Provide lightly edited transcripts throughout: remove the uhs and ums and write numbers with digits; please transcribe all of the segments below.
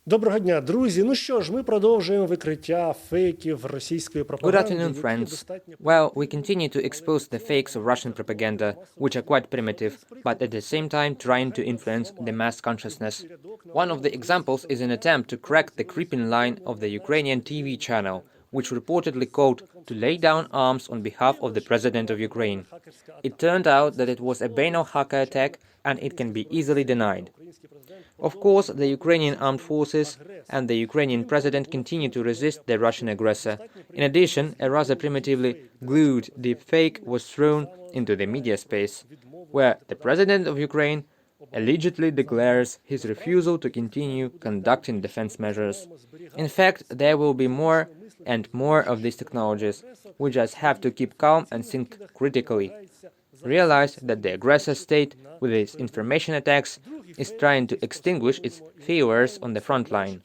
Доброго дня, друзі. Ну що ж, ми продовжуємо викриття фейків російської Good пропаганди. afternoon, friends. Well, we continue to expose the fakes of Russian propaganda, which are quite primitive, but at the same time trying to influence the mass consciousness. One of the examples is an attempt to crack the creeping line of the Ukrainian TV channel, which reportedly called to lay down arms on behalf of the President of Ukraine. It turned out that it was a banal hacker attack, and it can be easily denied. Of course, the Ukrainian armed forces and the Ukrainian president continue to resist the Russian aggressor. In addition, a rather primitively glued deepfake was thrown into the media space, where the president of Ukraine allegedly declares his refusal to continue conducting defense measures. In fact, there will be more and more of these technologies. We just have to keep calm and think critically. Realize that the aggressor state, with its information attacks, is trying to extinguish its fears on the front line.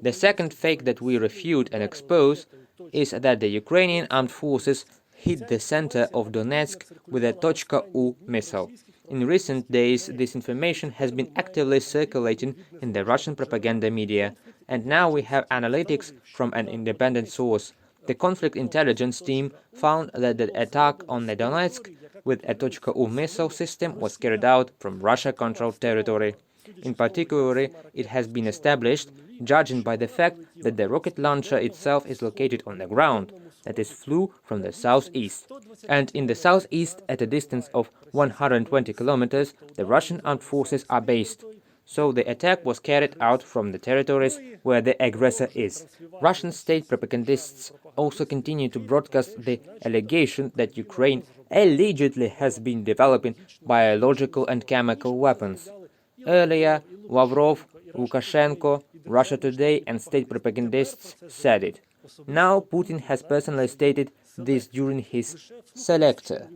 The second fake that we refute and expose is that the Ukrainian armed forces hit the center of Donetsk with a Tochka-U missile. In recent days, this information has been actively circulating in the Russian propaganda media, and now we have analytics from an independent source. The conflict intelligence team found that the attack on the Donetsk with a Tochka-U missile system was carried out from Russia-controlled territory. In particular, it has been established, judging by the fact that the rocket launcher itself is located on the ground, that is, flew from the southeast. And in the southeast, at a distance of 120 kilometers, the Russian armed forces are based. So the attack was carried out from the territories where the aggressor is. Russian state propagandists also continue to broadcast the allegation that Ukraine allegedly has been developing biological and chemical weapons. Earlier, Lavrov, Lukashenko, Russia Today and state propagandists said it. Now Putin has personally stated this during his selector.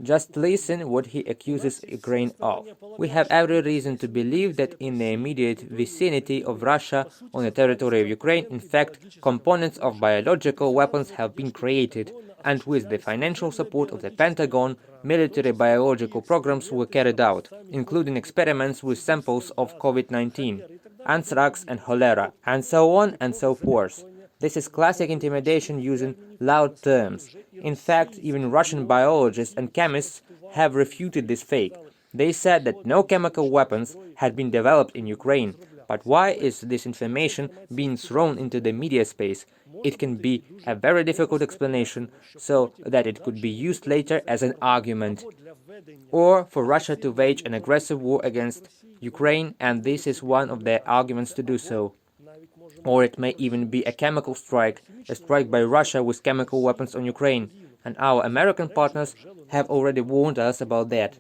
Just listen what he accuses Ukraine of. We have every reason to believe that in the immediate vicinity of Russia, on the territory of Ukraine, in fact, components of biological weapons have been created, and with the financial support of the Pentagon, military biological programs were carried out, including experiments with samples of COVID-19, anthrax and cholera, and so on and so forth. This is classic intimidation using loud terms. In fact, even Russian biologists and chemists have refuted this fake. They said that no chemical weapons had been developed in Ukraine. But why is this information being thrown into the media space? It can be a very difficult explanation, so that it could be used later as an argument. Or for Russia to wage an aggressive war against Ukraine, and this is one of their arguments to do so. Or it may even be a chemical strike, a strike by Russia with chemical weapons on Ukraine, and our American partners have already warned us about that.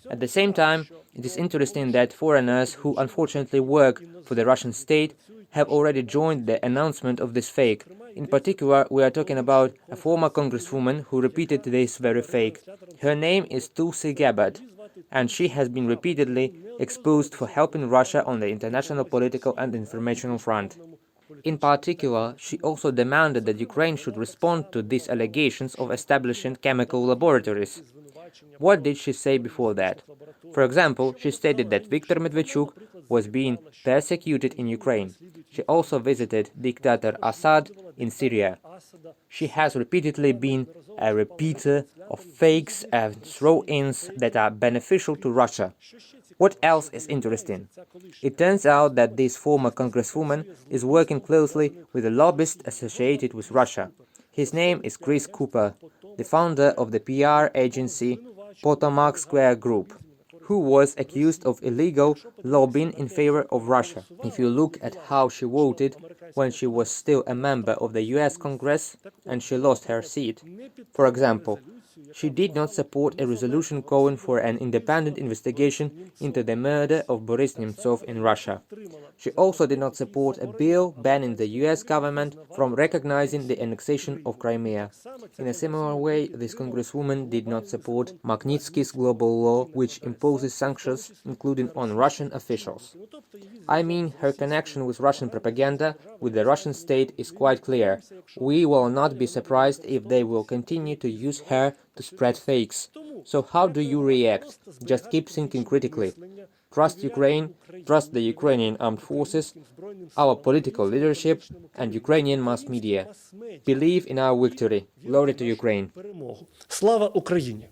At the same time, it is interesting that foreigners who unfortunately work for the Russian state have already joined the announcement of this fake. In particular, we are talking about a former congresswoman who repeated this very fake. Her name is Tulsi Gabbard, and she has been repeatedly exposed for helping Russia on the international political and informational front. In particular, she also demanded that Ukraine should respond to these allegations of establishing chemical laboratories. What did she say before that? For example, she stated that Viktor Medvedchuk was being persecuted in Ukraine. She also visited dictator Assad in Syria. She has repeatedly been a repeater of fakes and throw-ins that are beneficial to Russia. What else is interesting? It turns out that this former congresswoman is working closely with a lobbyist associated with Russia. His name is Chris Cooper, the founder of the PR agency Potomac Square Group, who was accused of illegal lobbying in favor of Russia. If you look at how she voted when she was still a member of the US Congress and she lost her seat, for example, she did not support a resolution calling for an independent investigation into the murder of Boris Nemtsov in Russia. She also did not support a bill banning the US government from recognizing the annexation of Crimea. In a similar way, this congresswoman did not support Magnitsky's global law, which imposes sanctions, including on Russian officials. I mean, her connection with Russian propaganda, with the Russian state, is quite clear. We will not be surprised if they will continue to use her to spread fakes. So how do you react? Just keep thinking critically. Trust Ukraine, trust the Ukrainian armed forces, our political leadership, and Ukrainian mass media. Believe in our victory. Glory to Ukraine. Перемогу. Слава Україні!